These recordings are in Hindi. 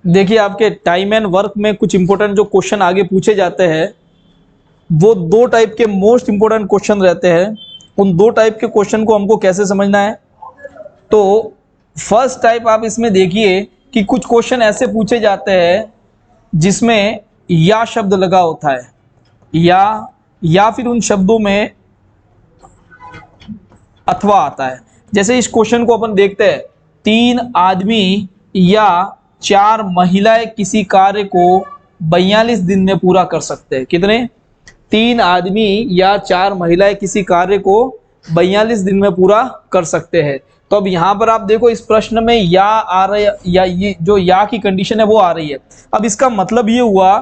देखिए आपके टाइम एंड वर्क में कुछ इंपॉर्टेंट जो क्वेश्चन आगे पूछे जाते हैं वो दो टाइप के मोस्ट इंपॉर्टेंट क्वेश्चन रहते हैं। उन दो टाइप के क्वेश्चन को हमको कैसे समझना है, तो फर्स्ट टाइप आप इसमें देखिए कि कुछ क्वेश्चन ऐसे पूछे जाते हैं जिसमें या शब्द लगा होता है, या फिर उन शब्दों में अथवा आता है। जैसे इस क्वेश्चन को अपन देखते हैं, 3 आदमी या 4 महिलाएं किसी कार्य को 42 दिन में पूरा कर सकते हैं। कितने? 3 आदमी या 4 महिलाएं किसी कार्य को 42 दिन में पूरा कर सकते हैं। तो अब यहाँ पर आप देखो इस प्रश्न में या आ रहा है, या ये जो या की कंडीशन है वो आ रही है। अब इसका मतलब ये हुआ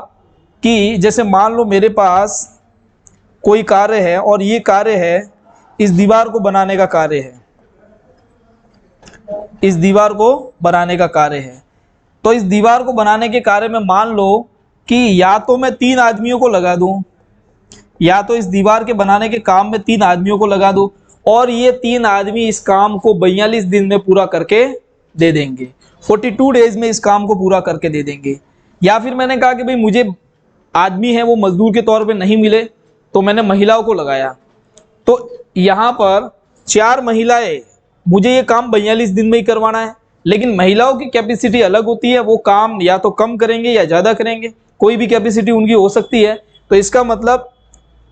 कि जैसे मान लो मेरे पास कोई कार्य है और ये कार्य है इस दीवार को बनाने का कार्य है, इस दीवार को बनाने का कार्य है। तो इस दीवार को बनाने के कार्य में मान लो कि या तो मैं 3 आदमियों को लगा दूं, या तो इस दीवार के बनाने के काम में 3 आदमियों को लगा दूं और ये 3 आदमी इस काम को 42 दिन में पूरा करके दे देंगे, 42 डेज में इस काम को पूरा करके दे देंगे। या फिर मैंने कहा कि भाई मुझे आदमी है वो मजदूर के तौर पे नहीं मिले तो मैंने महिलाओं को लगाया, तो यहाँ पर 4 महिलाएं, मुझे ये काम 42 दिन में ही करवाना है, लेकिन महिलाओं की कैपेसिटी अलग होती है, वो काम या तो कम करेंगे या ज़्यादा करेंगे, कोई भी कैपेसिटी उनकी हो सकती है। तो इसका मतलब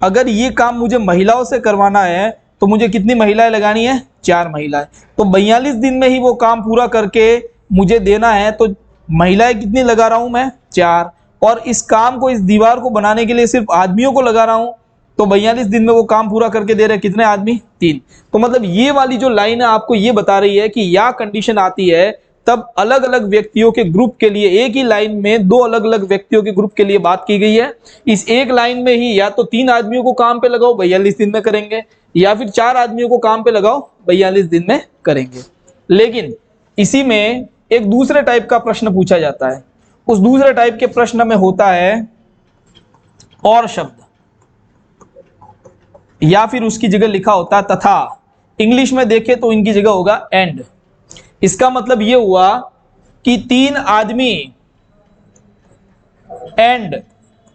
अगर ये काम मुझे महिलाओं से करवाना है तो मुझे कितनी महिलाएं लगानी है? 4 महिलाएं। तो 42 दिन में ही वो काम पूरा करके मुझे देना है, तो महिलाएं कितनी लगा रहा हूं मैं? 4। और इस काम को, इस दीवार को बनाने के लिए सिर्फ आदमियों को लगा रहा हूं, तो 42 दिन में वो काम पूरा करके दे रहे कितने आदमी? 3। तो मतलब ये वाली जो लाइन है आपको ये बता रही है कि या कंडीशन आती है तब अलग अलग व्यक्तियों के ग्रुप के लिए, एक ही लाइन में 2 अलग अलग व्यक्तियों के ग्रुप के लिए बात की गई है। इस एक लाइन में ही या तो 3 आदमियों को काम पे लगाओ 42 दिन में करेंगे, या फिर 4 आदमियों को काम पे लगाओ 42 दिन में करेंगे। लेकिन इसी में एक दूसरे टाइप का प्रश्न पूछा जाता है। उस दूसरे टाइप के प्रश्न में होता है और शब्द, या फिर उसकी जगह लिखा होता है तथा। इंग्लिश में देखें तो इनकी जगह होगा एंड। इसका मतलब यह हुआ कि 3 आदमी एंड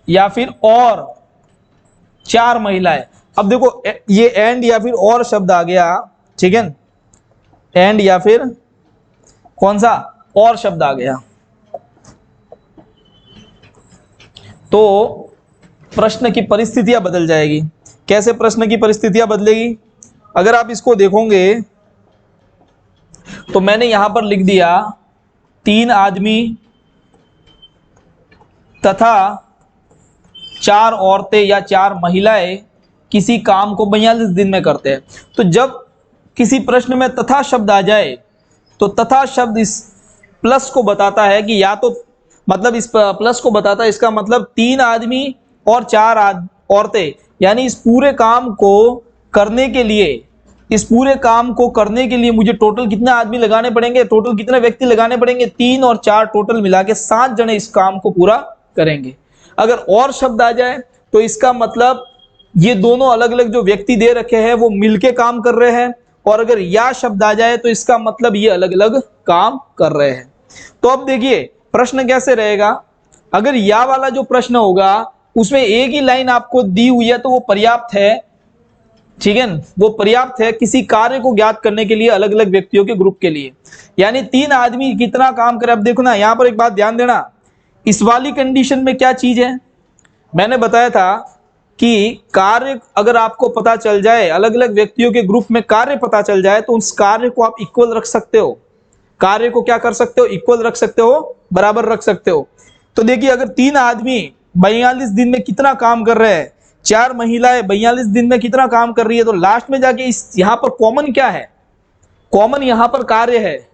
या फिर और 4 महिलाएं। अब देखो ये एंड या फिर और शब्द आ गया, ठीक है, एंड या फिर कौन सा? और शब्द आ गया, तो प्रश्न की परिस्थितियां बदल जाएगी। कैसे प्रश्न की परिस्थितियां बदलेगी? अगर आप इसको देखोगे तो मैंने यहां पर लिख दिया 3 आदमी तथा 4 औरतें या 4 महिलाएं किसी काम को 42 दिन में करते हैं। तो जब किसी प्रश्न में तथा शब्द आ जाए तो तथा शब्द इस प्लस को बताता है कि या तो, मतलब इस प्लस को बताता है, इसका मतलब 3 आदमी और 4 औरतें, यानी इस पूरे काम को करने के लिए, इस पूरे काम को करने के लिए मुझे टोटल कितने आदमी लगाने पड़ेंगे? टोटल कितने व्यक्ति लगाने पड़ेंगे? 3 और 4 टोटल मिला के 7 जने इस काम को पूरा करेंगे। अगर और शब्द आ जाए तो इसका मतलब ये दोनों अलग अलग जो व्यक्ति दे रखे हैं वो मिलके काम कर रहे हैं, और अगर या शब्द आ जाए तो इसका मतलब ये अलग अलग काम कर रहे हैं। तो अब देखिए प्रश्न कैसे रहेगा। अगर या वाला जो प्रश्न होगा उसमें एक ही लाइन आपको दी हुई है तो वो पर्याप्त है, ठीक है, वो पर्याप्त है किसी कार्य को ज्ञात करने के लिए अलग अलग व्यक्तियों के ग्रुप के लिए। यानी 3 आदमी कितना काम करे। अब देखो ना, यहां पर एक बात ध्यान देना, इस वाली कंडीशन में क्या चीज है, मैंने बताया था कि कार्य अगर आपको पता चल जाए, अलग अलग व्यक्तियों के ग्रुप में कार्य पता चल जाए तो उस कार्य को आप इक्वल रख सकते हो। कार्य को क्या कर सकते हो? इक्वल रख सकते हो, बराबर रख सकते हो। तो देखिए अगर 3 आदमी 42 दिन में कितना काम कर रहे हैं, 4 महिलाएं 42 दिन में कितना काम कर रही है, तो लास्ट में जाके इस यहां पर कॉमन क्या है? कॉमन यहां पर कार्य है,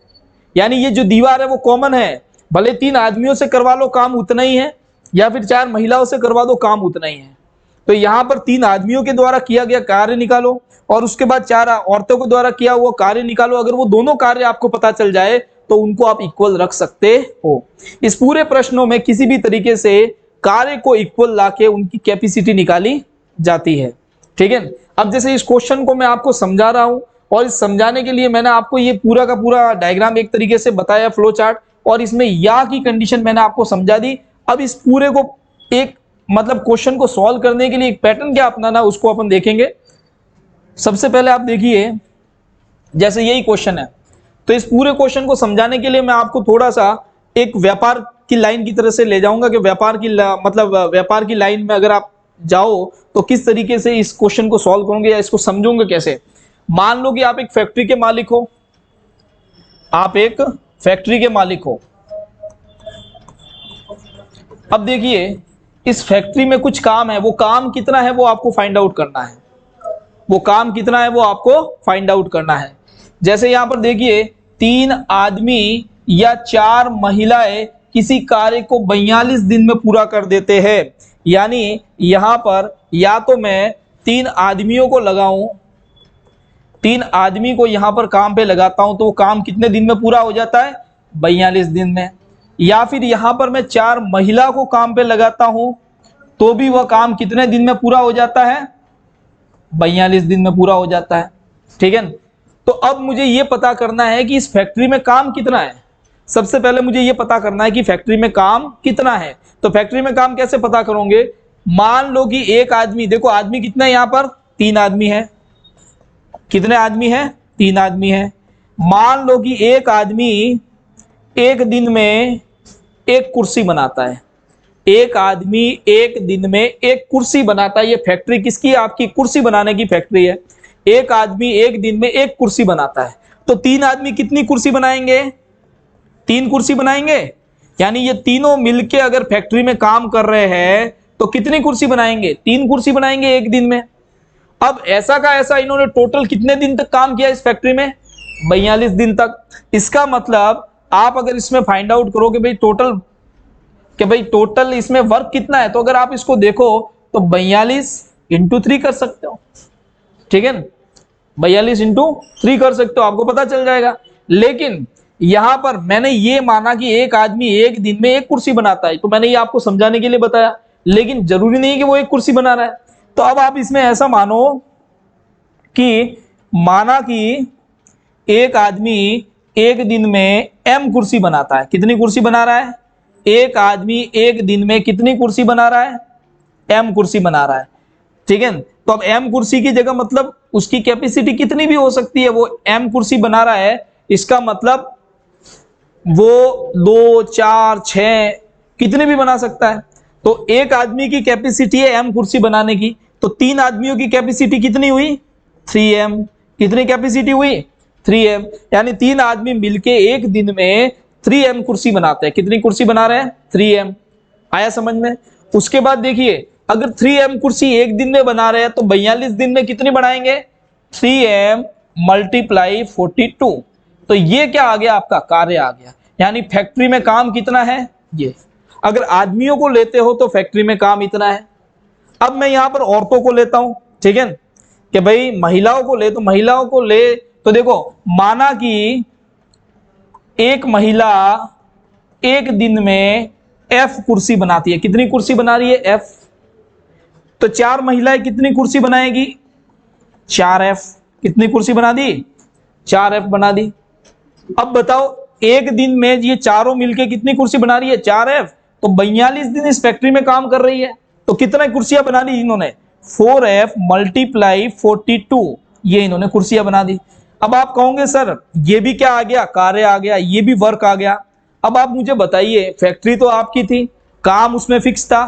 यानी ये जो दीवार है वो कॉमन है। भले 3 आदमियों से करवा लो काम उतना ही है, या फिर 4 महिलाओं से करवा दो काम उतना ही है। तो यहां पर 3 आदमियों के द्वारा किया गया कार्य निकालो और उसके बाद 4 औरतों के द्वारा किया हुआ कार्य निकालो। अगर वो दोनों कार्य आपको पता चल जाए तो उनको आप इक्वल रख सकते हो। इस पूरे प्रश्नों में किसी भी तरीके से कार्य को इक्वल लाके उनकी कैपेसिटी निकाली जाती है, ठीक है। अब जैसे इस क्वेश्चन को मैं आपको समझा रहा हूं और इस समझाने के लिए मैंने आपको ये पूरा का पूरा डायग्राम एक तरीके से बताया, फ्लो चार्ट, और इसमें या की कंडीशन मैंने आपको समझा दी। अब इस पूरे को एक मतलब क्वेश्चन को सॉल्व करने के लिए एक पैटर्न क्या अपनाना उसको अपन देखेंगे। सबसे पहले आप देखिए, जैसे यही क्वेश्चन है तो इस पूरे क्वेश्चन को समझाने के लिए मैं आपको थोड़ा सा एक व्यापार की लाइन की तरह से ले जाऊंगा कि व्यापार की लाइन में अगर आप जाओ तो किस तरीके से इस क्वेश्चन को सॉल्व करोगे या इसको समझोगे कैसे। मान लो कि आप एक फैक्ट्री के मालिक हो, आप एक फैक्ट्री के मालिक हो। अब देखिए इस फैक्ट्री में कुछ काम है, वो काम कितना है वो आपको फाइंड आउट करना है, वो काम कितना है वो आपको फाइंड आउट करना है। जैसे यहां पर देखिए 3 आदमी या 4 महिलाएं किसी कार्य को 42 दिन में पूरा कर देते हैं। यानी यहां पर या तो मैं 3 आदमियों को लगाऊं, 3 आदमी को यहां पर काम पे लगाता हूं तो वो काम कितने दिन में पूरा हो जाता है, 42 दिन में। या फिर यहां पर मैं 4 महिला को काम पे लगाता हूं तो भी वह काम कितने दिन में पूरा हो जाता है, 42 दिन में पूरा हो जाता है। ठीक है, तो अब मुझे यह पता करना है कि इस फैक्ट्री में काम कितना है। सबसे पहले मुझे यह पता करना है कि फैक्ट्री में काम कितना है। तो फैक्ट्री में काम कैसे पता करोगे, मान लो कि एक आदमी, देखो आदमी कितना है, यहां पर 3 आदमी है। कितने आदमी है, 3 आदमी है। मान लो कि एक आदमी एक दिन में एक कुर्सी बनाता है, एक आदमी एक दिन में एक कुर्सी बनाता है। ये फैक्ट्री किसकी है, आपकी कुर्सी बनाने की फैक्ट्री है। एक आदमी एक दिन में एक कुर्सी बनाता है तो 3 आदमी कितनी कुर्सी बनाएंगे, 3 कुर्सी बनाएंगे। यानी ये तीनों मिलके अगर फैक्ट्री में काम कर रहे हैं तो कितनी कुर्सी बनाएंगे, 3 कुर्सी बनाएंगे एक दिन में। अब ऐसा का ऐसा इन्होंने टोटल कितने दिन तक काम किया इस फैक्ट्री में, 42 दिन तक। इसका मतलब आप अगर इसमें फाइंड आउट करोगे भाई टोटल इसमें वर्क कितना है, तो अगर आप इसको देखो तो 42 इंटू 3 कर सकते हो। ठीक है, 42 इंटू 3 कर सकते हो, आपको पता चल जाएगा। लेकिन यहां पर मैंने ये माना कि एक आदमी एक दिन में एक कुर्सी बनाता है, तो मैंने ये आपको समझाने के लिए बताया, लेकिन जरूरी नहीं कि वो एक कुर्सी बना रहा है। तो अब आप इसमें ऐसा मानो कि माना कि एक आदमी एक दिन में m कुर्सी बनाता है। कितनी कुर्सी बना रहा है, एक आदमी एक दिन में कितनी कुर्सी बना रहा है, m कुर्सी बना रहा है। ठीक है, तो अब m कुर्सी की जगह मतलब उसकी कैपेसिटी कितनी भी हो सकती है, वो m कुर्सी बना रहा है, इसका मतलब वो 2 4 6 कितने भी बना सकता है। तो एक आदमी की कैपेसिटी है m कुर्सी बनाने की, तो 3 आदमियों की कैपेसिटी कितनी हुई, 3m। कितनी कैपेसिटी हुई, 3m। यानी 3 आदमी मिलके एक दिन में 3m कुर्सी बनाते हैं। कितनी कुर्सी बना रहे हैं, 3m। आया समझ में। उसके बाद देखिए अगर 3m कुर्सी एक दिन में बना रहे हैं तो 42 दिन में कितनी बनाएंगे, 3m मल्टीप्लाई 42। तो ये क्या आ गया, आपका कार्य आ गया। यानी फैक्ट्री में काम कितना है, ये। अगर आदमियों को लेते हो तो फैक्ट्री में काम इतना है। अब मैं यहां पर औरतों को लेता हूं, ठीक है, कि भाई महिलाओं को ले, तो महिलाओं को ले तो देखो माना कि एक महिला एक दिन में f कुर्सी बनाती है। कितनी कुर्सी बना रही है, f। तो 4 महिलाएं कितनी कुर्सी बनाएगी, 4f। कितनी कुर्सी बना दी, 4f बना दी। अब बताओ एक दिन में ये चारों मिलके कितनी कुर्सी बना रही है, 4f। तो 42 दिन इस फैक्ट्री में काम कर रही है, तो कितना कुर्सियां बना दी इन्होंने, 4f मल्टीप्लाई 42, ये इन्होंने कुर्सियां बना दी। अब आप कहोगे सर ये भी क्या आ गया, कार्य आ गया, ये भी वर्क आ गया। अब आप मुझे बताइए, फैक्ट्री तो आपकी थी, काम उसमें फिक्स था।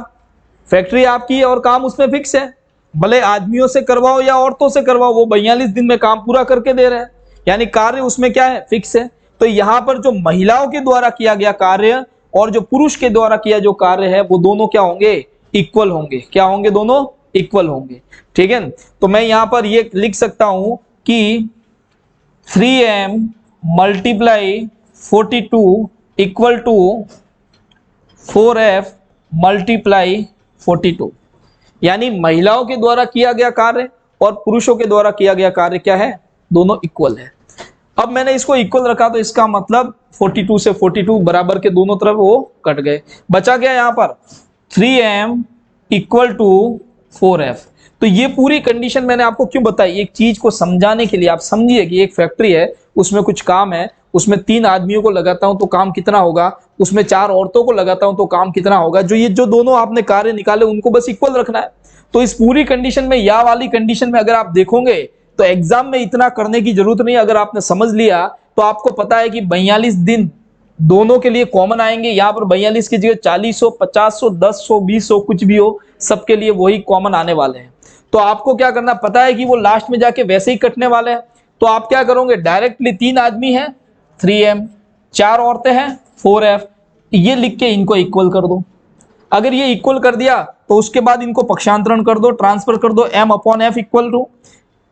फैक्ट्री आपकी है और काम उसमें फिक्स है, भले आदमियों से करवाओ या औरतों से करवाओ, वो 42 दिन में काम पूरा करके दे रहे हैं। यानी कार्य उसमें क्या है, फिक्स है। तो यहां पर जो महिलाओं के द्वारा किया गया कार्य और जो पुरुष के द्वारा किया जो कार्य है वो दोनों क्या होंगे, इक्वल होंगे। क्या होंगे, दोनों इक्वल होंगे। ठीक है, तो मैं यहां पर ये लिख सकता हूं कि 3m multiply 42 equal to 4f multiply 42। यानी महिलाओं के द्वारा किया गया कार्य और पुरुषों के द्वारा किया गया कार्य क्या है, दोनों इक्वल है। अब मैंने इसको इक्वल रखा तो इसका मतलब 42 से 42 बराबर के दोनों तरफ वो कट गए, बचा गया यहां पर 3m इक्वल टू 4f। तो ये पूरी कंडीशन मैंने आपको क्यों बताई, एक चीज को समझाने के लिए। आप समझिए कि एक फैक्ट्री है, उसमें कुछ काम है, उसमें 3 आदमियों को लगाता हूं तो काम कितना होगा, उसमें 4 औरतों को लगाता हूं तो काम कितना होगा। जो दोनों आपने कार्य निकाले उनको बस इक्वल रखना है। तो इस पूरी कंडीशन में, या वाली कंडीशन में अगर आप देखोगे तो एग्जाम में इतना करने की जरूरत नहीं। अगर आपने समझ लिया तो आपको पता है कि 42 दिन दोनों के लिए कॉमन आएंगे। यहाँ पर 42 की जगह 40 हो, 50 हो, 10 हो, 20 हो, कुछ भी हो, सबके लिए वही कॉमन आने वाले हैं। तो आपको क्या करना, पता है कि वो लास्ट में जाके वैसे ही कटने वाले हैं। तो आप क्या करोगे, डायरेक्टली 3 आदमी हैं 3m, 4 औरतें हैं 4f, ये लिख के इनको इक्वल कर दो। अगर ये इक्वल कर दिया तो उसके बाद इनको पक्षांतरण कर दो, ट्रांसफर कर दो, m upon f equal to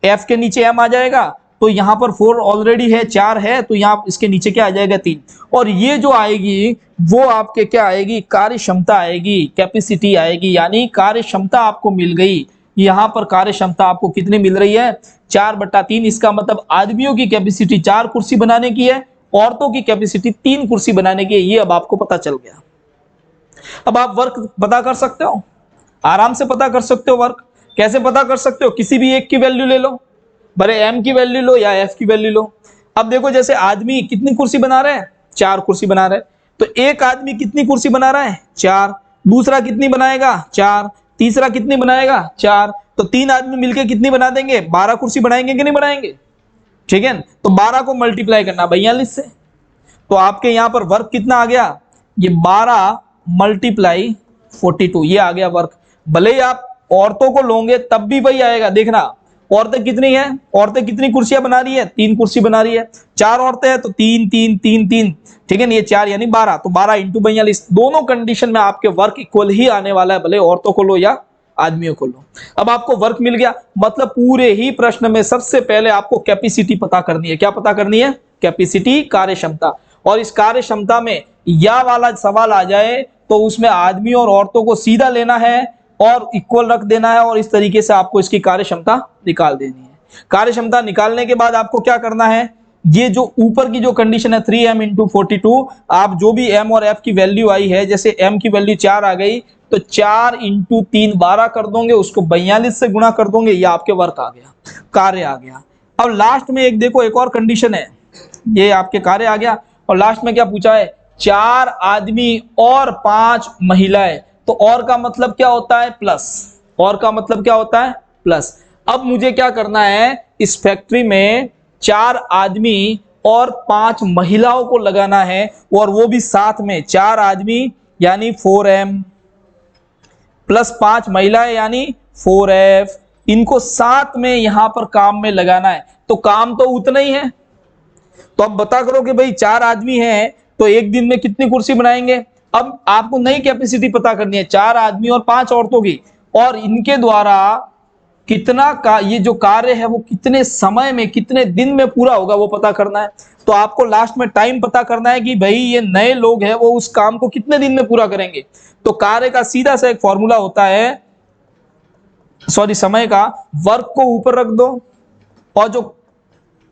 f के नीचे m आ जाएगा। तो यहाँ पर 4 ऑलरेडी है, 4 है, तो यहाँ इसके नीचे क्या आ जाएगा 3। और ये जो आएगी वो आपके क्या आएगी, कार्य क्षमता आएगी, कैपेसिटी आएगी, यानी कार्य क्षमता आपको मिल गई। यहाँ पर कार्य क्षमता आपको कितनी मिल रही है, 4/3। इसका मतलब आदमियों की कैपेसिटी 4 कुर्सी बनाने की है, औरतों की कैपेसिटी 3 कुर्सी बनाने की है। ये अब आपको पता चल गया। अब आप वर्क पता कर सकते हो, आराम से पता कर सकते हो। वर्क कैसे पता कर सकते हो, किसी भी एक की वैल्यू ले लो, भले m की वैल्यू लो या f की वैल्यू लो। अब देखो जैसे आदमी कितनी कुर्सी बना रहे हैं, 4 कुर्सी बना रहे हैं, तो एक आदमी कितनी कुर्सी बना रहा है, 4, दूसरा कितनी बनाएगा 4, तीसरा कितनी बनाएगा 4, तो 3 आदमी मिलकर कितनी बना देंगे, 12 कुर्सी बनाएंगे कि नहीं बनाएंगे, ठीक है। तो 12 को मल्टीप्लाई करना 42 से, तो आपके यहाँ पर वर्क कितना आ गया, ये 12 मल्टीप्लाई 42, ये आ गया वर्क। भले ही आप औरतों को लोगे तब भी वही आएगा। देखना औरतें कितनी है, औरतें कितनी कुर्सियां बना रही है, 3 कुर्सी बना रही है। 4 औरतें हैं तो 3 3 3 3, ठीक है, ये 4 यानी 12, तो 12 इंटू 42, दोनों कंडीशन में आपके वर्क इक्वल ही आने वाला है, भले औरतों को लो या आदमियों को लो। अब आपको वर्क मिल गया, मतलब पूरे ही प्रश्न में सबसे पहले आपको कैपेसिटी पता करनी है। क्या पता करनी है, कैपेसिटी, कार्य क्षमता। और इस कार्य क्षमता में या वाला सवाल आ जाए तो उसमें आदमी और औरतों को सीधा लेना है और इक्वल रख देना है, और इस तरीके से आपको इसकी कार्य क्षमता निकाल देनी है। कार्य क्षमता निकालने के बाद आपको क्या करना है, ये जो ऊपर की जो कंडीशन है 3m इंटू 42, आप जो भी m और f की वैल्यू आई है, जैसे m की वैल्यू 4 आ गई तो 4 इंटू 3 12 कर दोगे, उसको 42 से गुणा कर दोगे, ये आपके वर्क आ गया, कार्य आ गया। अब लास्ट में एक देखो, एक और कंडीशन है, ये आपके कार्य आ गया, और लास्ट में क्या पूछा है, 4 आदमी और 5 महिलाएं। तो और का मतलब क्या होता है, प्लस, और का मतलब क्या होता है, प्लस। अब मुझे क्या करना है, इस फैक्ट्री में 4 आदमी और 5 महिलाओं को लगाना है, और वो भी साथ में, 4 आदमी यानी 4m प्लस 5 महिलाएं यानी 4f, इनको साथ में यहां पर काम में लगाना है। तो काम तो उतना ही है, तो अब बता करो कि भाई 4 आदमी हैं तो एक दिन में कितनी कुर्सी बनाएंगे। अब आपको नई कैपेसिटी पता करनी है, 4 आदमी और 5 औरतों की, और इनके द्वारा कितना का ये जो कार्य है वो कितने समय में, कितने दिन में पूरा होगा वो पता करना है। तो आपको लास्ट में टाइम पता करना है कि भाई ये नए लोग हैं वो उस काम को कितने दिन में पूरा करेंगे। तो कार्य का सीधा सा एक फॉर्मूला होता है, समय का, वर्क को ऊपर रख दो और जो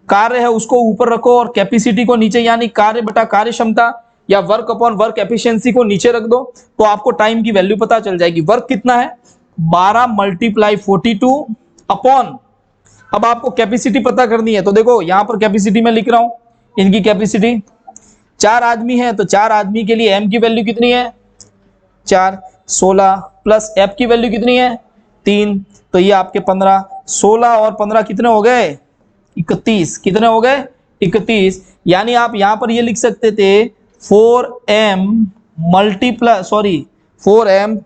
कार्य है उसको ऊपर रखो, और कैपेसिटी को नीचे, यानी कार्य बटा कार्य क्षमता या वर्क अपॉन वर्क एफिशिएंसी को नीचे रख दो, तो आपको टाइम की वैल्यू पता चल जाएगी। वर्क कितना है, 12 मल्टीप्लाई 42 अपॉन, अब आपको कैपेसिटी पता करनी है। तो देखो यहां पर कैपेसिटी में लिख रहा हूं, इनकी कैपेसिटी 4 आदमी है तो 4 आदमी के लिए m की वैल्यू कितनी है 4, 16 प्लस f की वैल्यू कितनी है 3, तो ये आपके 15, 16 और 15 कितने हो गए 31, कितने हो गए 31। यानी आप यहां पर ये लिख सकते थे 4m plus 4m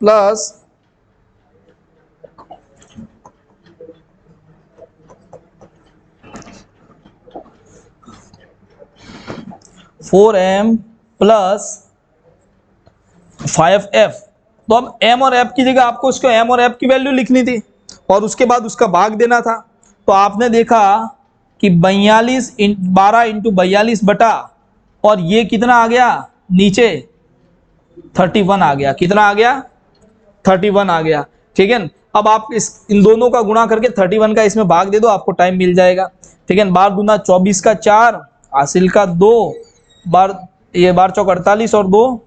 plus 5f। तो अब m और f की जगह आपको उसको m और f की वैल्यू लिखनी थी और उसके बाद उसका भाग देना था। तो आपने देखा कि 12 इंटू 42 बटा, और ये कितना आ गया नीचे 31 आ गया, कितना आ गया 31 आ गया, ठीक है। अब आप इन दोनों का गुणा करके 31 का इसमें भाग दे दो, आपको टाइम मिल जाएगा, ठीक है। 12 दूना 24 का 4, हासिल का 2 बार, ये 12 चौक 48 और 2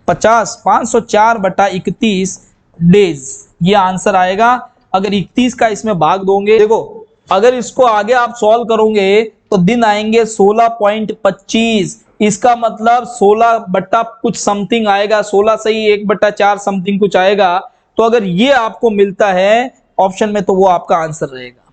50, 504 बटा 31 डेज, ये आंसर आएगा। अगर 31 का इसमें भाग दोगे, देखो अगर इसको आगे आप सॉल्व करोगे तो दिन आएंगे 16.25। इसका मतलब 16 बट्टा कुछ समथिंग आएगा, 16 से ही 1/4 समथिंग कुछ आएगा। तो अगर ये आपको मिलता है ऑप्शन में तो वो आपका आंसर रहेगा।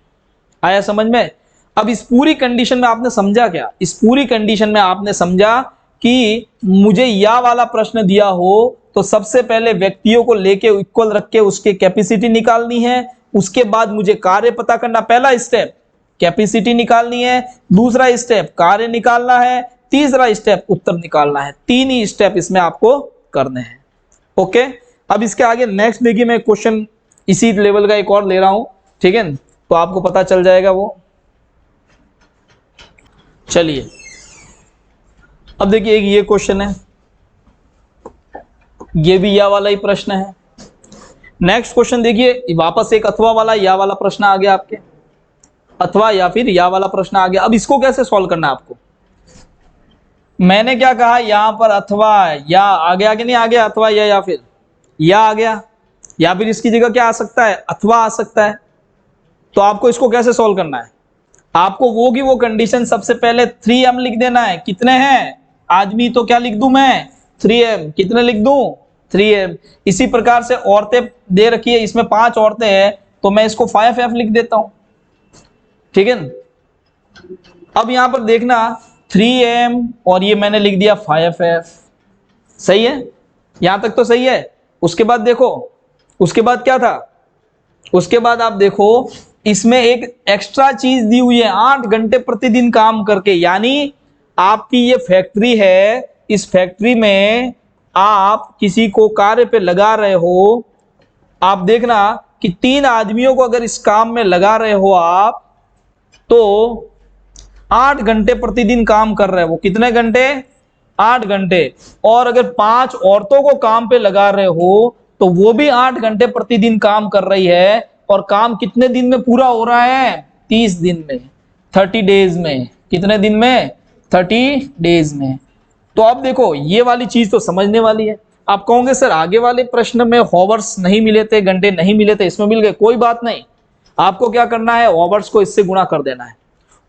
आया समझ में? अब इस पूरी कंडीशन में आपने समझा क्या? इस पूरी कंडीशन में आपने समझा कि मुझे या वाला प्रश्न दिया हो तो सबसे पहले व्यक्तियों को लेके इक्वल रख के उसके कैपेसिटी निकालनी है, उसके बाद मुझे कार्य पता करना, पहला स्टेप कैपेसिटी निकालनी है, दूसरा स्टेप कार्य निकालना है, तीसरा स्टेप उत्तर निकालना है। तीन ही स्टेप इसमें आपको करने हैं। ओके, अब इसके आगे नेक्स्ट देखिए, मैं क्वेश्चन इसी लेवल का एक और ले रहा हूं, ठीक है, तो आपको पता चल जाएगा वो। चलिए अब देखिए एक ये क्वेश्चन है, ये भी या वाला ही प्रश्न है। नेक्स्ट क्वेश्चन देखिए, वापस एक अथवा वाला या वाला प्रश्न आ गया आपके, अथवा या फिर या वाला प्रश्न आ गया। अब इसको कैसे सॉल्व करना है आपको? मैंने क्या कहा, यहां पर अथवा या आ गया कि नहीं आ गया? अथवा या फिर या आ गया, या फिर इसकी जगह क्या आ सकता है? अथवा आ सकता है। तो आपको इसको कैसे सॉल्व करना है? आपको वो की वो कंडीशन सबसे पहले 3m लिख देना है। कितने हैं आदमी, तो क्या लिख दूं मैं? 3m। कितने लिख दूं? 3m। इसी प्रकार से औरतें दे रखी है, इसमें 5 औरतें हैं तो मैं इसको 5f लिख देता हूं, ठीक है। अब यहां पर देखना 3m और ये मैंने लिख दिया 5f, सही है? यहां तक तो सही है। उसके बाद देखो, उसके बाद क्या था? उसके बाद आप देखो इसमें एक एक्स्ट्रा चीज दी हुई है, 8 घंटे प्रतिदिन काम करके। यानी आपकी ये फैक्ट्री है, इस फैक्ट्री में आप किसी को कार्य पे लगा रहे हो। आप देखना कि 3 आदमियों को अगर इस काम में लगा रहे हो आप, तो 8 घंटे प्रतिदिन काम कर रहे हो। कितने घंटे? 8 घंटे। और अगर 5 औरतों को काम पे लगा रहे हो तो वो भी 8 घंटे प्रतिदिन काम कर रही है। और काम कितने दिन में पूरा हो रहा है? 30 दिन में, 30 डेज में। कितने दिन में? 30 डेज में। तो अब देखो ये वाली चीज तो समझने वाली है। आप कहोगे सर आगे वाले प्रश्न में हॉवर्स नहीं मिले थे, घंटे नहीं मिले थे, इसमें मिल गए। कोई बात नहीं, आपको क्या करना है? हॉवर्स को इससे गुणा कर देना है,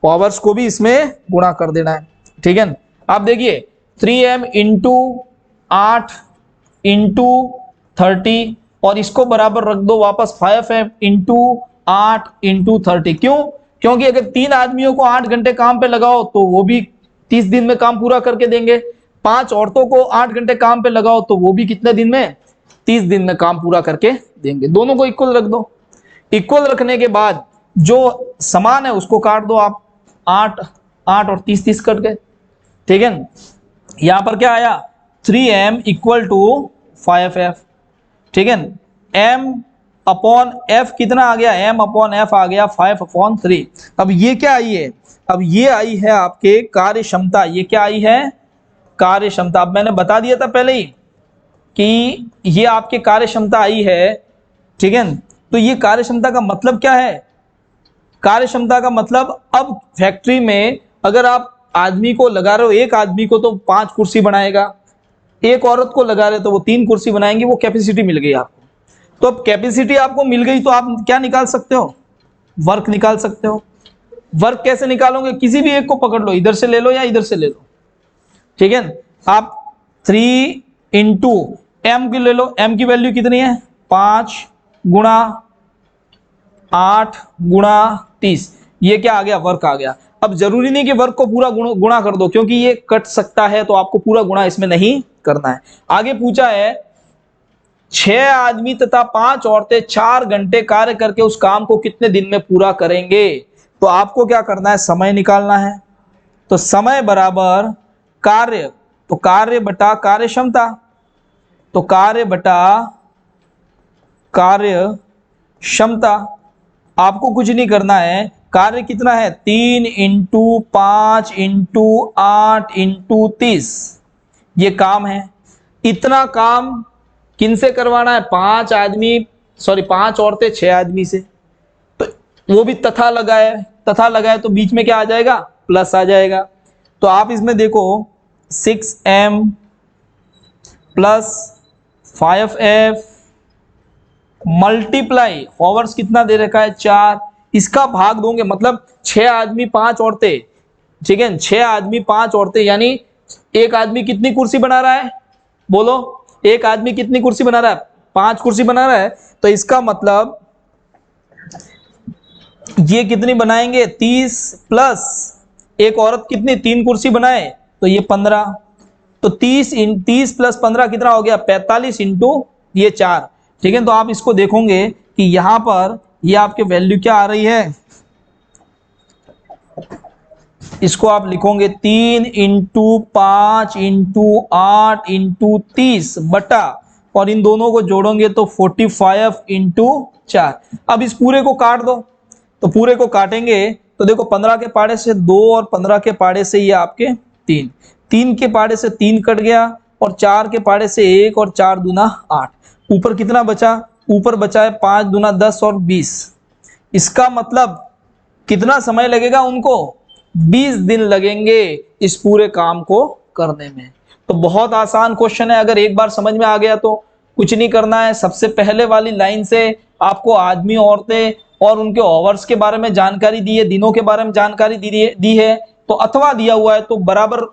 हॉवर्स को भी इसमें गुणा कर देना है, ठीक है। आप देखिए 3m इंटू 8 इंटू 30 और इसको बराबर रख दो वापस 5m इंटू 8 इंटू 30। क्यों? क्योंकि अगर 3 आदमियों को 8 घंटे काम पे लगाओ तो वो भी 30 दिन में काम पूरा करके देंगे। 5 औरतों को 8 घंटे काम पे लगाओ तो वो भी कितने दिन में? 30 दिन में काम पूरा करके देंगे। दोनों को इक्वल रख दो। इक्वल रखने के बाद जो समान है उसको काट दो आप। 8 और 30 कट गए, ठीक है। यहां पर क्या आया? 3m इक्वल टू 5f, ठीक है। m अपॉन f कितना आ गया? m अपॉन f आ गया 5/3। अब ये क्या आई है? अब ये आई है आपके कार्य क्षमता। ये क्या आई है? कार्य क्षमता। अब मैंने बता दिया था पहले ही कि ये आपके कार्य क्षमता आई है, ठीक है। तो ये कार्य क्षमता का मतलब क्या है? कार्य क्षमता का मतलब, अब फैक्ट्री में अगर आप आदमी को लगा रहे हो, एक आदमी को तो 5 कुर्सी बनाएगा, एक औरत को लगा रहे तो वो 3 कुर्सी बनाएंगे। वो कैपेसिटी मिल गई आपको। तो अब कैपेसिटी आपको मिल गई तो आप क्या निकाल सकते हो? वर्क निकाल सकते हो। वर्क कैसे निकालोगे? किसी भी एक को पकड़ लो, इधर से ले लो या इधर से ले लो, ठीक है। आप 3 इंटू एम की ले लो। एम की वैल्यू कितनी है? 5 गुणा 8 गुणा 30। ये क्या आ गया? वर्क आ गया। अब जरूरी नहीं कि वर्क को पूरा गुणा कर दो, क्योंकि ये कट सकता है, तो आपको पूरा गुणा इसमें नहीं करना है। आगे पूछा है 6 आदमी तथा 5 औरतें 4 घंटे कार्य करके उस काम को कितने दिन में पूरा करेंगे? तो आपको क्या करना है? समय निकालना है। तो समय बराबर कार्य, तो कार्य बटा कार्य क्षमता, तो कार्य बटा कार्य क्षमता। आपको कुछ नहीं करना है। कार्य कितना है? 3 इंटू 5 इंटू 8 इंटू 30। ये काम है। इतना काम किनसे करवाना है? 5 आदमी, सॉरी 5 औरतें 6 आदमी से। तो वो भी तथा लगाए, तथा लगाए तो बीच में क्या आ जाएगा? प्लस आ जाएगा। तो आप इसमें देखो 6m प्लस 5f मल्टीप्लाई, हॉवर्स कितना दे रखा है? 4। इसका भाग दोगे, मतलब 6 आदमी 5 औरतें, ठीक है, 6 आदमी 5 औरतें, यानी एक आदमी कितनी कुर्सी बना रहा है, बोलो, एक आदमी कितनी कुर्सी बना रहा है, 5 कुर्सी बना रहा है। तो इसका मतलब ये कितनी बनाएंगे, 30 प्लस एक औरत कितनी 3 कुर्सी बनाए, तो ये 15। तो 30 प्लस 15 कितना हो गया, 45 इंटू ये 4। ठीक है, तो आप इसको देखोगे कि यहां पर ये आपके वैल्यू क्या आ रही है, इसको आप लिखोगे 3 इंटू 5 इंटू 8 इंटू 30 बटा, और इन दोनों को जोड़ोगे तो 45 इंटू 4। अब इस पूरे को काट दो, तो पूरे को काटेंगे तो देखो 15 के पाड़े से 2 और 15 के पाड़े से ये आपके 3, 3 के पाड़े से 3 कट गया, और 4 के पाड़े से 1, और 4 दूना 8। ऊपर कितना बचा, ऊपर बचा है 5 दूना 10 और 20। इसका मतलब कितना समय लगेगा उनको, 20 दिन लगेंगे इस पूरे काम को करने में। तो बहुत आसान क्वेश्चन है, अगर एक बार समझ में आ गया तो कुछ नहीं करना है। सबसे पहले वाली लाइन से आपको आदमी औरतें और उनके ओवर्स के बारे में जानकारी दी है, दिनों के बारे में जानकारी दी है, तो अथवा दिया हुआ है तो बराबर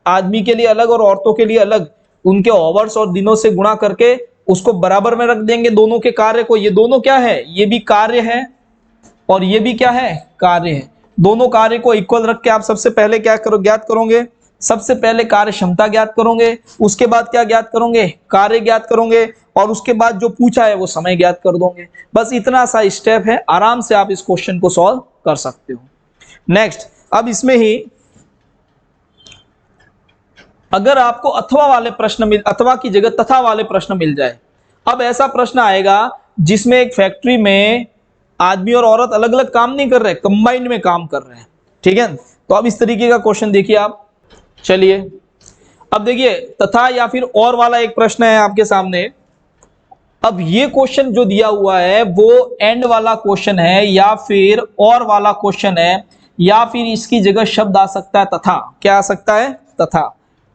आदमी के लिए अलग और औरतों के लिए अलग उनके ओवर्स और दिनों से गुणा करके उसको बराबर में रख देंगे दोनों के कार्य को। ये दोनों क्या है, ये भी कार्य है और ये भी क्या है, कार्य है। दोनों कार्य को इक्वल रख के आप सबसे पहले क्या करो, ज्ञात करोगे, सबसे पहले कार्य क्षमता ज्ञात करोगे, उसके बाद क्या ज्ञात करोगे, कार्य ज्ञात करोगे, और उसके बाद जो पूछा है वो समय ज्ञात कर दोगे। बस इतना सा स्टेप है, आराम से आप इस क्वेश्चन को सॉल्व कर सकते हो। नेक्स्ट, अब इसमें ही अगर आपको अथवा वाले प्रश्न अथवा की जगह तथा वाले प्रश्न मिल जाए, अब ऐसा प्रश्न आएगा जिसमें एक फैक्ट्री में आदमी और औरत अलग अलग काम नहीं कर रहे, कंबाइंड में काम कर रहे हैं। ठीक है, तो अब इस तरीके का क्वेश्चन देखिए आप। चलिए अब देखिए, तथा या फिर और वाला एक प्रश्न है आपके सामने। अब ये क्वेश्चन जो दिया हुआ है वो एंड वाला क्वेश्चन है या फिर और वाला क्वेश्चन है, या फिर इसकी जगह शब्द आ सकता है तथा। क्या आ सकता है, तथा।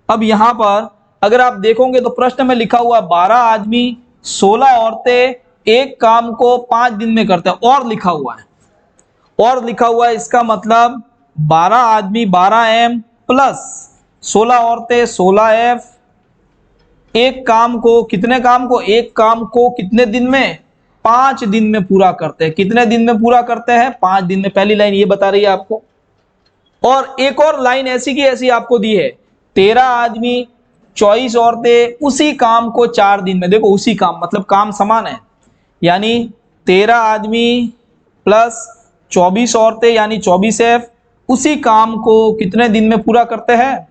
अब यहां पर अगर आप देखोगे तो प्रश्न में लिखा हुआ 12 आदमी 16 औरतें एक काम को 5 दिन में करते हैं, और लिखा हुआ है, और लिखा हुआ है। इसका मतलब 12 आदमी 12M प्लस 16 औरतें 16F एक काम को, कितने काम को, एक काम को कितने दिन में, 5 दिन में पूरा करते हैं। कितने दिन में पूरा करते हैं, 5 दिन में। पहली लाइन ये बता रही है आपको। और एक और लाइन ऐसी की ऐसी आपको दी है, 13 आदमी 24 औरतें उसी काम को 4 दिन में। देखो उसी काम मतलब काम समान है, यानी 13 आदमी प्लस 24 औरतें यानी 24F उसी काम को कितने दिन में पूरा करते हैं,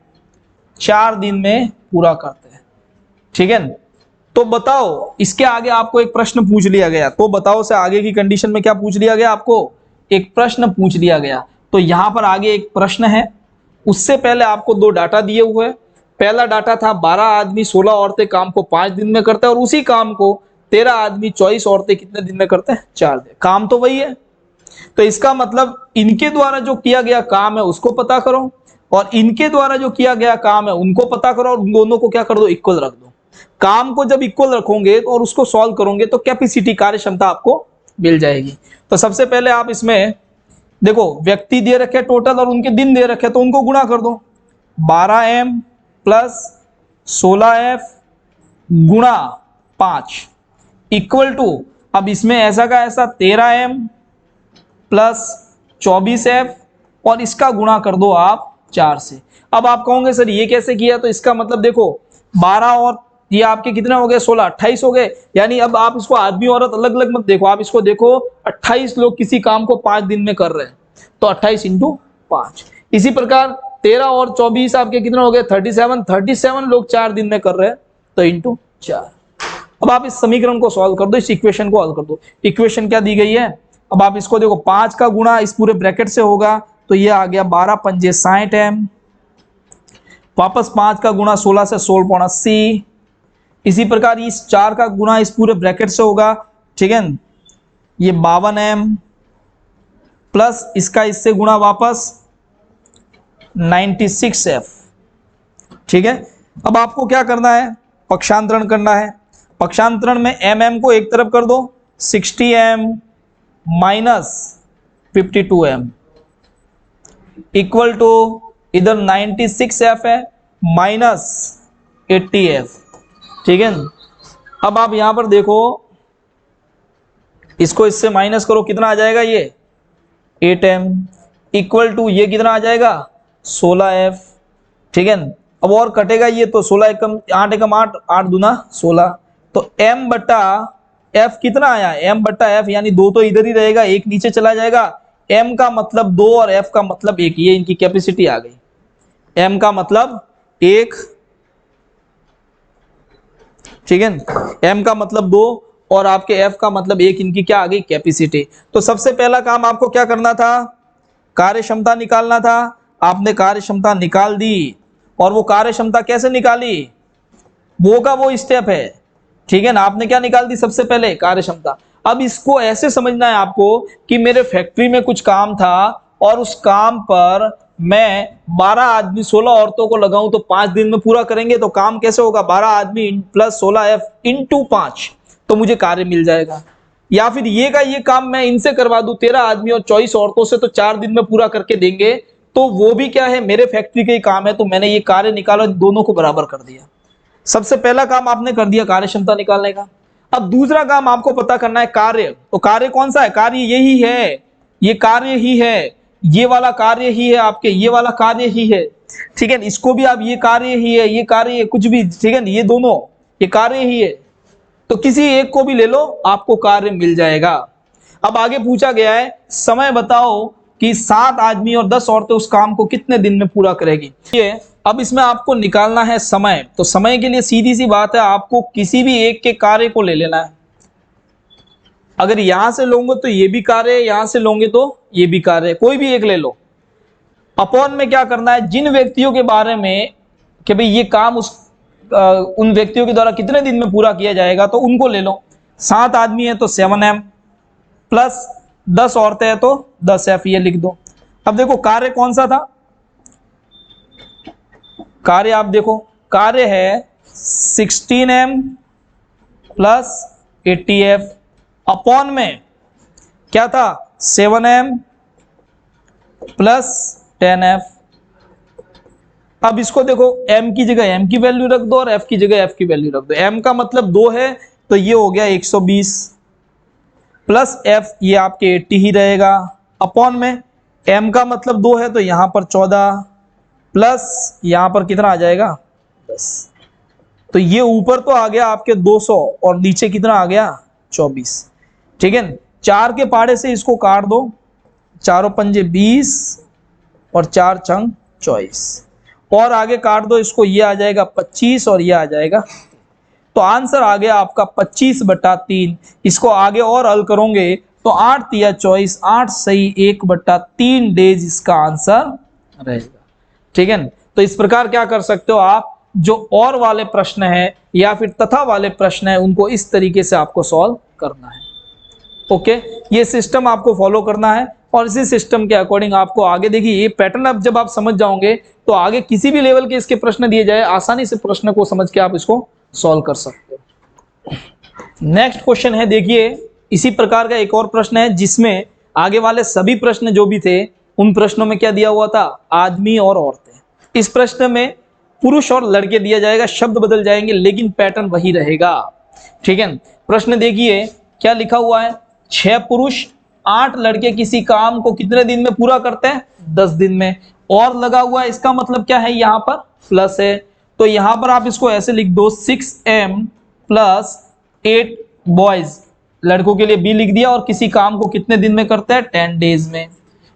4 दिन में पूरा करते हैं। ठीक है, तो बताओ इसके आगे आपको एक प्रश्न पूछ लिया गया, तो बताओ से आगे की कंडीशन में क्या पूछ लिया गया, आपको एक प्रश्न पूछ लिया गया। तो यहां पर आगे एक प्रश्न है, उससे पहले आपको 2 डाटा दिए हुए हैं। पहला डाटा था 12 आदमी 16 औरतें काम को 5 दिन में करते हैं, और उसी काम को 13 आदमी 24 औरतें कितने दिन में करते हैं, 4 दिन। काम तो वही है, तो इसका मतलब इनके द्वारा जो किया गया काम है उसको पता करो, और इनके द्वारा जो किया गया काम है उनको पता करो, और उन दोनों को क्या कर दो, इक्वल रख दो। काम को जब इक्वल रखोगे और उसको सॉल्व करोगे तो कैपेसिटी, कार्य क्षमता आपको मिल जाएगी। तो सबसे पहले आप इसमें देखो व्यक्ति दे रखे टोटल और उनके दिन दे रखे, तो उनको गुणा कर दो। 12M प्लस 16F गुणा 5 इक्वल टू, अब इसमें ऐसा का ऐसा 13M प्लस 24F और इसका गुणा कर दो आप 4 से। अब आप कहोगे सर ये कैसे किया, तो इसका मतलब देखो 12 और ये आपके कितने हो गए, 16, 28 हो गए। यानी अब आप इसको आदमी औरत अलग अलग मत देखो, आप इसको देखो 28 लोग किसी काम को 5 दिन में कर रहे हैं, तो 28 इंटू 5। इसी प्रकार 13 और 24 आपके कितने हो गए, 37 लोग 4 दिन में कर रहे हैं, तो इंटू 4। अब आप इस समीकरण को सॉल्व कर दो, इस इक्वेशन को हल कर दो। इक्वेशन क्या दी गई है, अब आप इसको देखो 5 का गुणा इस पूरे ब्रैकेट से होगा, तो ये आ गया 12 पंजे 60M, वापस 5 का गुणा 16 से 16.80। इसी प्रकार इस 4 का गुणा इस पूरे ब्रैकेट से होगा, ठीक है, ये 52M प्लस इसका इससे गुणा वापस 96F। ठीक है, अब आपको क्या करना है, पक्षांतरण करना है। पक्षांतरण में MM को एक तरफ कर दो, 60M minus 52M equal to इधर 96F है माइनस 80F, ठीक है। अब आप यहां पर देखो, इसको इससे माइनस करो, कितना आ जाएगा ये 8M इक्वल टू ये कितना आ जाएगा 16F, ठीक है। अब और कटेगा ये, तो 16 एकम 8 एकम 8, 8 दूना 16, तो M बटा F कितना आया, M बटा F, यानी 2 तो इधर ही रहेगा, एक नीचे चला जाएगा। M का मतलब 2 और F का मतलब 1, ये इनकी कैपेसिटी आ गई। M का मतलब 1, ठीक है, M का मतलब 2 और आपके F का मतलब 1, इनकी क्या आ गई कैपेसिटी। तो सबसे पहला काम आपको क्या करना था, कार्य क्षमता निकालना था। आपने कार्य क्षमता निकाल दी, और वो कार्य क्षमता कैसे निकाली, वो का वो स्टेप है, ठीक है ना। आपने क्या निकाल दी सबसे पहले कार्य क्षमता। अब इसको ऐसे समझना है आपको कि मेरे फैक्ट्री में कुछ काम था और उस काम पर मैं 12 आदमी 16 औरतों को लगाऊं तो 5 दिन में पूरा करेंगे, तो काम कैसे होगा 12 आदमी प्लस 16F इंटू 5, तो मुझे कार्य मिल जाएगा। या फिर ये का ये काम मैं इनसे करवा दूं 13 आदमी और 24 औरतों से, तो 4 दिन में पूरा करके देंगे, तो वो भी क्या है मेरे फैक्ट्री का ही काम है, तो मैंने ये कार्य निकाला, दोनों को बराबर कर दिया। सबसे पहला काम आपने कर दिया कार्य क्षमता निकालने का। अब दूसरा काम आपको पता करना है कार्य, तो कार्य कौन सा है, कार्य यही है, ये कार्य ही है, ये वाला कार्य ही है आपके, ये वाला कार्य ही है, ठीक है। इसको भी आप ये कार्य ही है, ये कार्य है, कुछ भी, ठीक है, ये दोनों ये कार्य ही है, तो किसी एक को भी ले लो आपको कार्य मिल जाएगा। अब आगे पूछा गया है समय बताओ कि 7 आदमी और 10 औरतें उस काम को कितने दिन में पूरा करेगी। ये अब इसमें आपको निकालना है समय, तो समय के लिए सीधी सी बात है, आपको किसी भी एक के कार्य को ले लेना है। अगर यहां से लोगे तो ये भी कार्य है, यहां से लोगे तो ये भी कार्य है, कोई भी एक ले लो। अपॉन में क्या करना है, जिन व्यक्तियों के बारे में कि भाई ये काम उन व्यक्तियों के द्वारा कितने दिन में पूरा किया जाएगा, तो उनको ले लो। 7 आदमी है तो 7M प्लस 10 औरतें हैं तो 10F, ये लिख दो। अब देखो कार्य कौन सा था, कार्य आप देखो, कार्य है 16M प्लस 80F, अपॉन में क्या था 7M प्लस 10F। अब इसको देखो, M की जगह M की वैल्यू रख दो और F की जगह F की वैल्यू रख दो। M का मतलब 2 है तो ये हो गया 120 प्लस F, ये आपके 80 ही रहेगा, अपॉन में M का मतलब 2 है तो यहां पर 14 प्लस यहां पर कितना आ जाएगा 10, तो ये ऊपर तो आ गया आपके 200 और नीचे कितना आ गया 24, ठीक है। 4 के पाड़े से इसको काट दो, चारों पंजे 20 और 4 चंग 24, और आगे काट दो इसको, ये आ जाएगा 25 और ये आ जाएगा, तो आंसर आ गया आपका 25/3। इसको आगे और हल करोगे तो 8 तिया 24, 8 सही 1/3 डेज इसका आंसर रहेगा, ठीक है। तो इस प्रकार क्या कर सकते हो आप, जो और वाले प्रश्न है या फिर तथा वाले प्रश्न है उनको इस तरीके से आपको सॉल्व करना है। ओके, ये सिस्टम आपको फॉलो करना है और इसी सिस्टम के अकॉर्डिंग आपको आगे, देखिए ये पैटर्न अब जब आप समझ जाओगे तो आगे किसी भी लेवल के इसके प्रश्न दिए जाए आसानी से प्रश्न को समझ के आप इसको सॉल्व कर सकते हो। नेक्स्ट क्वेश्चन है, देखिए इसी प्रकार का एक और प्रश्न है जिसमें आगे वाले सभी प्रश्न जो भी थे उन प्रश्नों में क्या दिया हुआ था, आदमी और औरतें। इस प्रश्न में पुरुष और लड़के दिया जाएगा, शब्द बदल जाएंगे लेकिन पैटर्न वही रहेगा, ठीक है। प्रश्न देखिए क्या लिखा हुआ है, 6 पुरुष 8 लड़के किसी काम को कितने दिन में पूरा करते हैं, 10 दिन में, और लगा हुआ है, इसका मतलब क्या है, यहाँ पर प्लस है, तो यहां पर आप इसको ऐसे लिख दो 6M प्लस 8 बॉयज, लड़कों के लिए B लिख दिया, और किसी काम को कितने दिन में करते हैं 10 डेज में।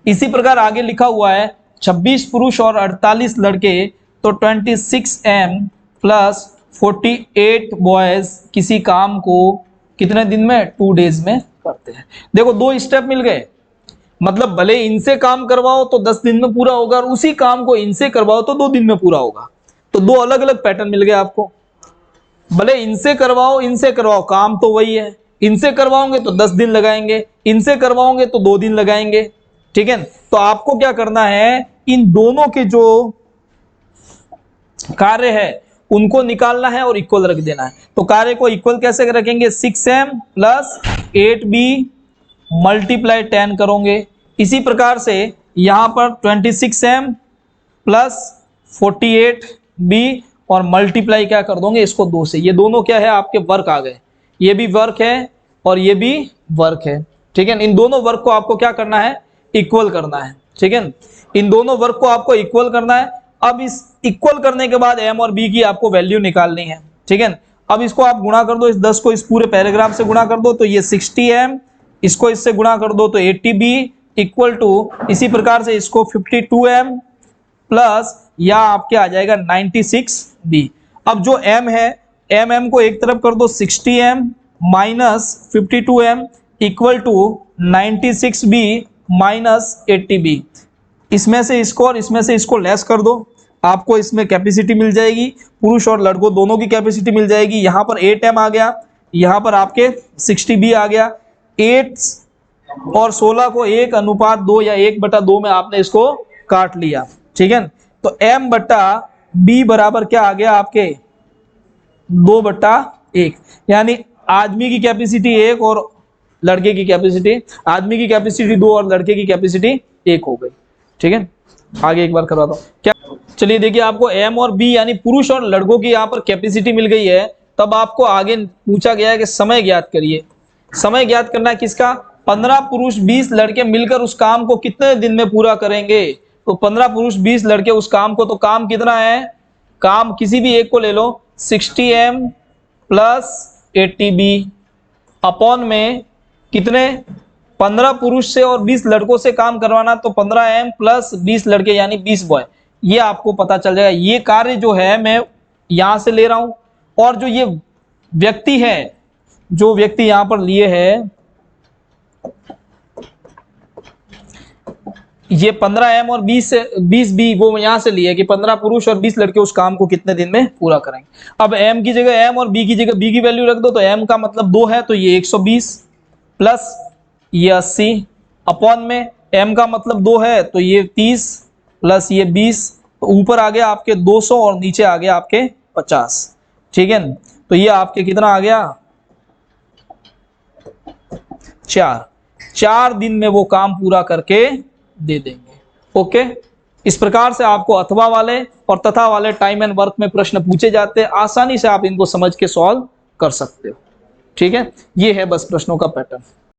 इसी प्रकार आगे लिखा हुआ है 26 पुरुष और 48 लड़के, तो 26M प्लस 48 बॉयज किसी काम को कितने दिन में 2 डेज में करते हैं। देखो 2 स्टेप मिल गए, मतलब भले इनसे काम करवाओ तो 10 दिन में पूरा होगा और उसी काम को इनसे करवाओ तो 2 दिन में पूरा होगा, तो 2 अलग अलग पैटर्न मिल गए आपको। भले इनसे करवाओ काम तो वही है, इनसे करवाओगे तो 10 दिन लगाएंगे, इनसे करवाओगे तो 2 दिन लगाएंगे, ठीक है। तो आपको क्या करना है, इन दोनों के जो कार्य है उनको निकालना है और इक्वल रख देना है। तो कार्य को इक्वल कैसे रखेंगे, 6M प्लस 8B मल्टीप्लाई 10 करोगे। इसी प्रकार से यहां पर 26M प्लस 48b और मल्टीप्लाई क्या कर दोगे इसको 2 से। ये दोनों क्या है आपके वर्क आ गए, ये भी वर्क है और ये भी वर्क है, ठीक है। इन दोनों वर्क को आपको क्या करना है, इक्वल करना है, ठीक है। इन दोनों वर्क को आपको इक्वल करना है। अब इस इक्वल करने के बाद m और b की आपको वैल्यू निकालनी है, ठीक है। अब इसको आप गुणा कर दो, इस 10 को इस पूरे पैराग्राफ से गुणा कर दो तो ये 60m, इसको इससे गुणा कर दो तो 80b इक्वल टू, इसी प्रकार से इसको 52m प्लस या आपके आ जाएगा 96b। अब जो m है, m को एक तरफ कर दो, 60m minus 52m equal to 96b minus 80b। इसमें से इसको और इसमें से इसको लेस कर दो, आपको इसमें कैपेसिटी मिल जाएगी, पुरुष और लड़कों दोनों की कैपेसिटी मिल जाएगी। यहाँ पर 8m आ गया, यहाँ पर आपके 60b आ गया। 8 और 16 को 1:2 या 1/2 में आपने इसको काट लिया, ठीक है। तो m बट्टा b बराबर क्या आ गया आपके 2/1, यानी आदमी की कैपेसिटी 1 और लड़के की कैपेसिटी, आदमी की कैपेसिटी 2 और लड़के की कैपेसिटी 1 हो गई, ठीक है। आगे एक बार करवाता हूँ क्या, चलिए देखिए आपको m और b यानी पुरुष और लड़कों की यहाँ पर कैपेसिटी मिल गई है। तब आपको आगे पूछा गया है कि समय ज्ञात करिए। समय ज्ञात करना है किसका, 15 पुरुष 20 लड़के मिलकर उस काम को कितने दिन में पूरा करेंगे। तो 15 पुरुष 20 लड़के उस काम को, तो काम कितना है, काम किसी भी एक को ले लो, 60m प्लस 80b अपॉन में कितने, 15 पुरुष से और 20 लड़कों से काम करवाना, तो 15m प्लस 20 लड़के यानी 20 बॉय। ये आपको पता चल जाएगा। ये कार्य जो है मैं यहां से ले रहा हूं, और जो ये व्यक्ति है, जो व्यक्ति यहां पर लिए है, ये 15m और 20b वो यहां से लिए कि 15 पुरुष और 20 लड़के उस काम को कितने दिन में पूरा करेंगे। अब m की जगह m और b की जगह b की वैल्यू रख दो, तो m का मतलब 2 है तो ये 120 प्लस ये 80 अपॉन में m का मतलब 2 है तो ये 30 प्लस ये 20, तो ऊपर आ गया आपके 200 और नीचे आ गया आपके 50, ठीक है। तो ये आपके कितना आ गया, 4 दिन में वो काम पूरा करके दे देंगे। ओके, इस प्रकार से आपको अथवा वाले और तथा वाले टाइम एंड वर्क में प्रश्न पूछे जाते हैं। आसानी से आप इनको समझ के सॉल्व कर सकते हो, ठीक है। ये है बस प्रश्नों का पैटर्न।